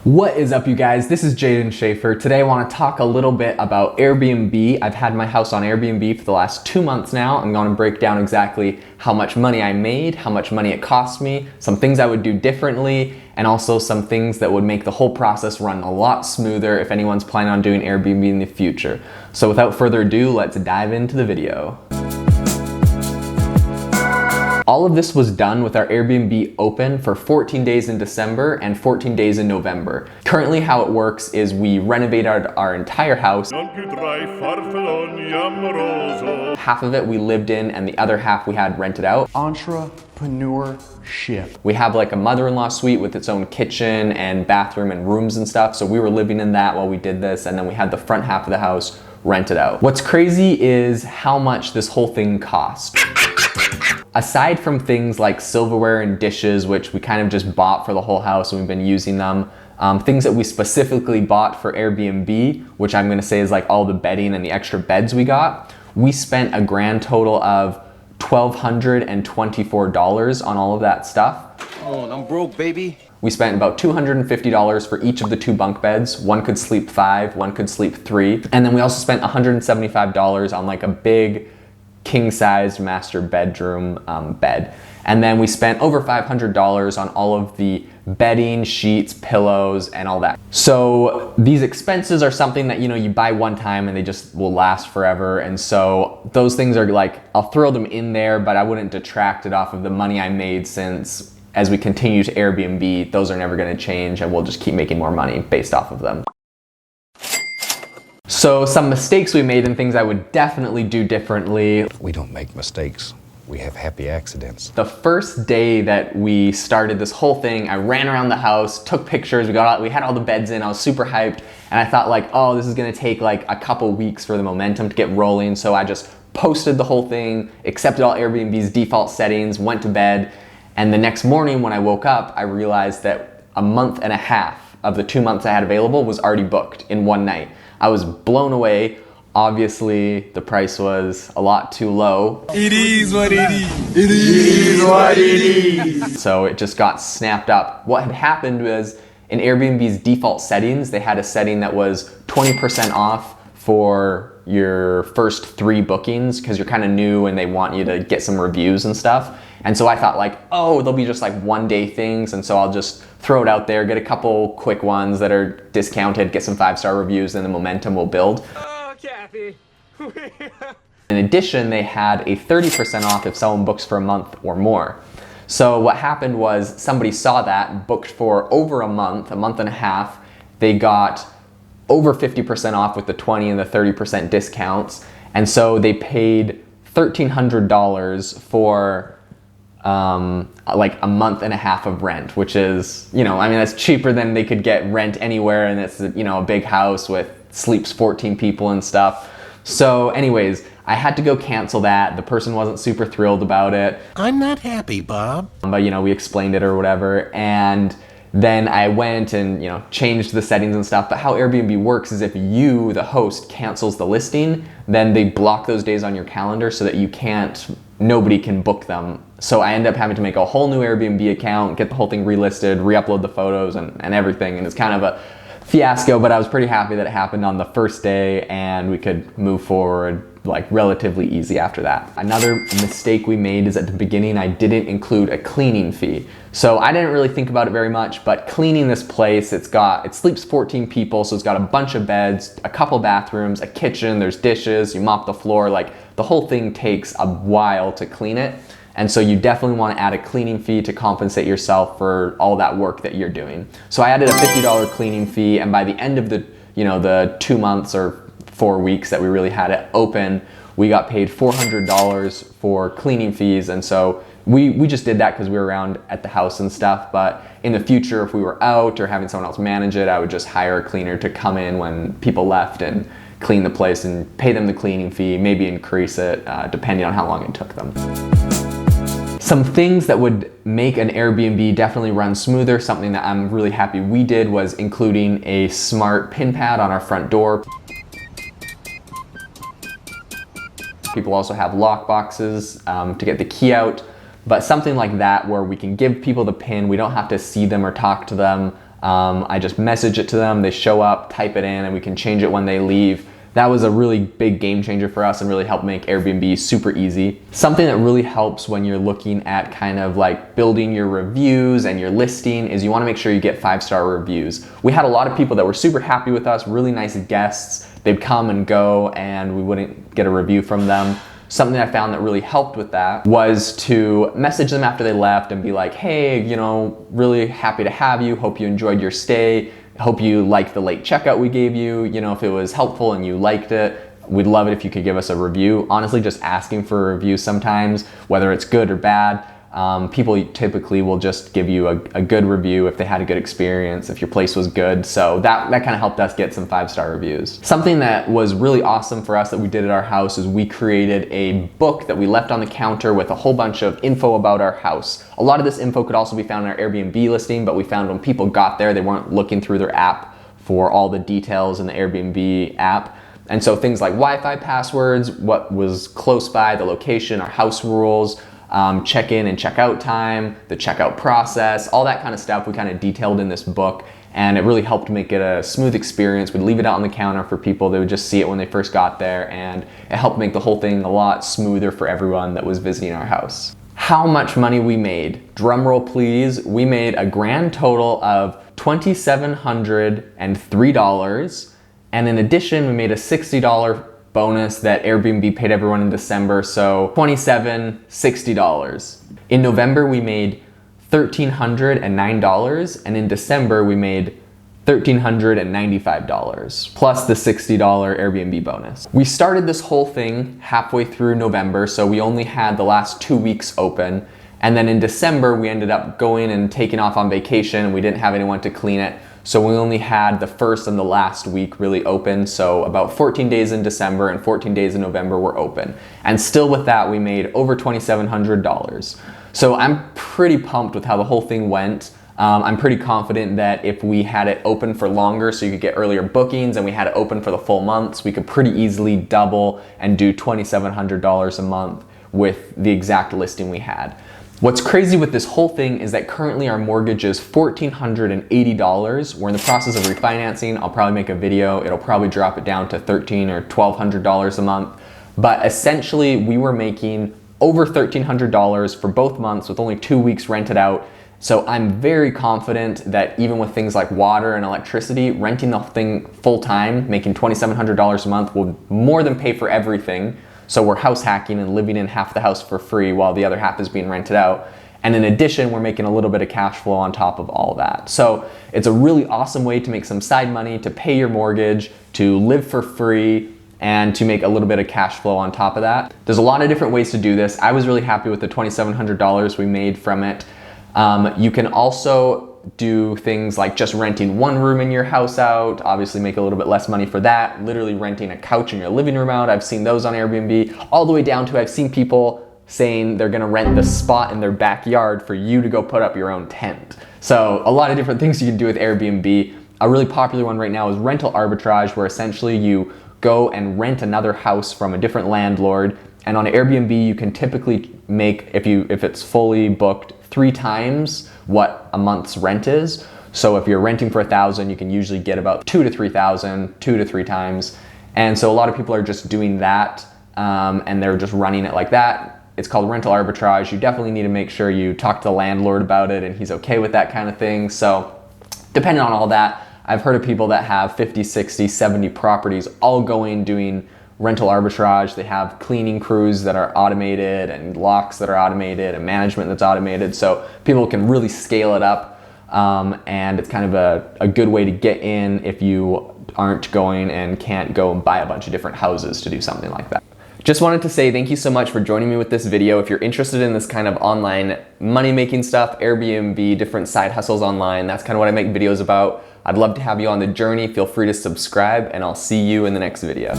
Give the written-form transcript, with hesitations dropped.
What is up, you guys? This is Jaden Schaefer. Today I want to talk a little bit about Airbnb. I've had my house on Airbnb for the last 2 months now. I'm going to break down exactly how much money I made, how much money it cost me, some things I would do differently, and also some things that would make the whole process run a lot smoother if anyone's planning on doing Airbnb in the future. So without further ado, let's dive into the video. All of this was done with our Airbnb open for 14 days in December and 14 days in November. Currently how it works is we renovated our entire house. Half of it we lived in and the other half we had rented out. Entrepreneurship. We have like a mother-in-law suite with its own kitchen and bathroom and rooms and stuff. So we were living in that while we did this, and then we had the front half of the house rented out. What's crazy is how much this whole thing cost. Aside from things like silverware and dishes, which we kind of just bought for the whole house and we've been using them, things that we specifically bought for Airbnb, which I'm gonna say is like all the bedding and the extra beds we got, we spent a grand total of $1,224 on all of that stuff. Oh, I'm broke, baby. We spent about $250 for each of the 2 bunk beds. One could sleep 5, one could sleep 3. And then we also spent $175 on like a big king-sized master bedroom bed. And then we spent over $500 on all of the bedding, sheets, pillows, and all that. So these expenses are something that, you buy one time and they just will last forever. And so those things are like, I'll throw them in there, but I wouldn't detract it off of the money I made, since as we continue to Airbnb, those are never gonna change and we'll just keep making more money based off of them. So some mistakes we made and things I would definitely do differently. We don't make mistakes. We have happy accidents. The first day that we started this whole thing, I ran around the house, took pictures, we had all the beds in, I was super hyped, and I thought like, oh, this is gonna take like a couple weeks for the momentum to get rolling, so I just posted the whole thing, accepted all Airbnb's default settings, went to bed, and the next morning when I woke up, I realized that a month and a half of the 2 months I had available was already booked in one night. I was blown away. Obviously, the price was a lot too low. It is what it is. It is what it is. So it just got snapped up. What had happened was in Airbnb's default settings, they had a setting that was 20% off for your first 3 bookings because you're kind of new and they want you to get some reviews and stuff. And so I thought like, oh, they'll be just like one-day things, and so I'll just throw it out there, get a couple quick ones that are discounted, get some 5-star reviews, and the momentum will build. Oh, Kathy. In addition, they had a 30% off if someone books for a month or more. So what happened was somebody saw that, booked for over a month and a half. They got over 50% off with the 20 and the 30% discounts. And so they paid $1,300 for like a month and a half of rent, which is, that's cheaper than they could get rent anywhere, and it's, a big house with sleeps 14 people and stuff. So anyways, I had to go cancel that. The person wasn't super thrilled about it. I'm not happy, Bob. But we explained it or whatever, and then I went and changed the settings and stuff. But how Airbnb works is if you, the host, cancels the listing, then they block those days on your calendar so that nobody can book them. So I ended up having to make a whole new Airbnb account, get the whole thing relisted, re-upload the photos and everything. And it's kind of a fiasco, but I was pretty happy that it happened on the first day and we could move forward like relatively easy after that. Another mistake we made is at the beginning, I didn't include a cleaning fee. So I didn't really think about it very much, but cleaning this place, it sleeps 14 people, so it's got a bunch of beds, a couple bathrooms, a kitchen, there's dishes, you mop the floor, like the whole thing takes a while to clean it. And so you definitely want to add a cleaning fee to compensate yourself for all that work that you're doing. So I added a $50 cleaning fee, and by the end of the 2 months or 4 weeks that we really had it open, we got paid $400 for cleaning fees. And so we just did that because we were around at the house and stuff. But in the future, if we were out or having someone else manage it, I would just hire a cleaner to come in when people left and clean the place and pay them the cleaning fee, maybe increase it depending on how long it took them. Some things that would make an Airbnb definitely run smoother, something that I'm really happy we did, was including a smart pin pad on our front door. People also have lock boxes to get the key out, but something like that where we can give people the pin, we don't have to see them or talk to them. I just message it to them, they show up, type it in, and we can change it when they leave. That was a really big game changer for us and really helped make Airbnb super easy. Something that really helps when you're looking at kind of like building your reviews and your listing is you want to make sure you get 5-star reviews. We had a lot of people that were super happy with us, really nice guests. They'd come and go and we wouldn't get a review from them. Something I found that really helped with that was to message them after they left and be like, hey, you know, really happy to have you. Hope you enjoyed your stay. Hope you liked the late checkout we gave you. You know, if it was helpful and you liked it, we'd love it if you could give us a review. Honestly, just asking for a review sometimes, whether it's good or bad, people typically will just give you a good review if they had a good experience, if your place was good. So that kind of helped us get some 5-star reviews. Something that was really awesome for us that we did at our house is we created a book that we left on the counter with a whole bunch of info about our house. A lot of this info could also be found in our Airbnb listing, but we found when people got there, they weren't looking through their app for all the details in the Airbnb app. And so things like Wi-Fi passwords, what was close by, the location, our house rules, check-in and check-out time, the checkout process, all that kind of stuff we kind of detailed in this book, and it really helped make it a smooth experience. We'd leave it out on the counter for people. They would just see it when they first got there, and it helped make the whole thing a lot smoother for everyone that was visiting our house. How much money we made? Drum roll please. We made a grand total of $2,703, and in addition we made a $60 bonus that Airbnb paid everyone in December, so $2,760. In November we made $1,309, and in December we made $1,395 plus the $60 Airbnb bonus. We started this whole thing halfway through November, so we only had the last 2 weeks open, and then in December we ended up going and taking off on vacation and we didn't have anyone to clean it. So we only had the first and the last week really open. So about 14 days in December and 14 days in November were open. And still with that, we made over $2,700. So I'm pretty pumped with how the whole thing went. I'm pretty confident that if we had it open for longer so you could get earlier bookings and we had it open for the full months, we could pretty easily double and do $2,700 a month with the exact listing we had. What's crazy with this whole thing is that currently our mortgage is $1,480. We're in the process of refinancing. I'll probably make a video. It'll probably drop it down to $1,300 or $1,200 a month. But essentially we were making over $1,300 for both months with only 2 weeks rented out. So I'm very confident that even with things like water and electricity, renting the thing full time, making $2,700 a month will more than pay for everything. So we're house hacking and living in half the house for free while the other half is being rented out. And in addition, we're making a little bit of cash flow on top of all that. So it's a really awesome way to make some side money, to pay your mortgage, to live for free, and to make a little bit of cash flow on top of that. There's a lot of different ways to do this. I was really happy with the $2,700 we made from it. You can also do things like just renting one room in your house out, obviously make a little bit less money for that. Literally renting a couch in your living room out. I've seen those on Airbnb, all the way down to I've seen people saying they're gonna rent the spot in their backyard for you to go put up your own tent. So a lot of different things you can do with Airbnb. A really popular one right now is rental arbitrage, where essentially you go and rent another house from a different landlord. And on Airbnb, you can typically make, if it's fully booked, 3 times what a month's rent is. So if you're renting for $1,000, you can usually get about $2,000 to $3,000, 2 to 3 times. And so a lot of people are just doing that, and they're just running it like that. It's called rental arbitrage. You definitely need to make sure you talk to the landlord about it and he's okay with that kind of thing. So depending on all that, I've heard of people that have 50, 60, 70 properties all going doing rental arbitrage. They have cleaning crews that are automated and locks that are automated and management that's automated. So people can really scale it up, and it's kind of a good way to get in if you aren't going and can't go and buy a bunch of different houses to do something like that. Just wanted to say thank you so much for joining me with this video. If you're interested in this kind of online money-making stuff, Airbnb, different side hustles online, that's kind of what I make videos about. I'd love to have you on the journey. Feel free to subscribe, and I'll see you in the next video.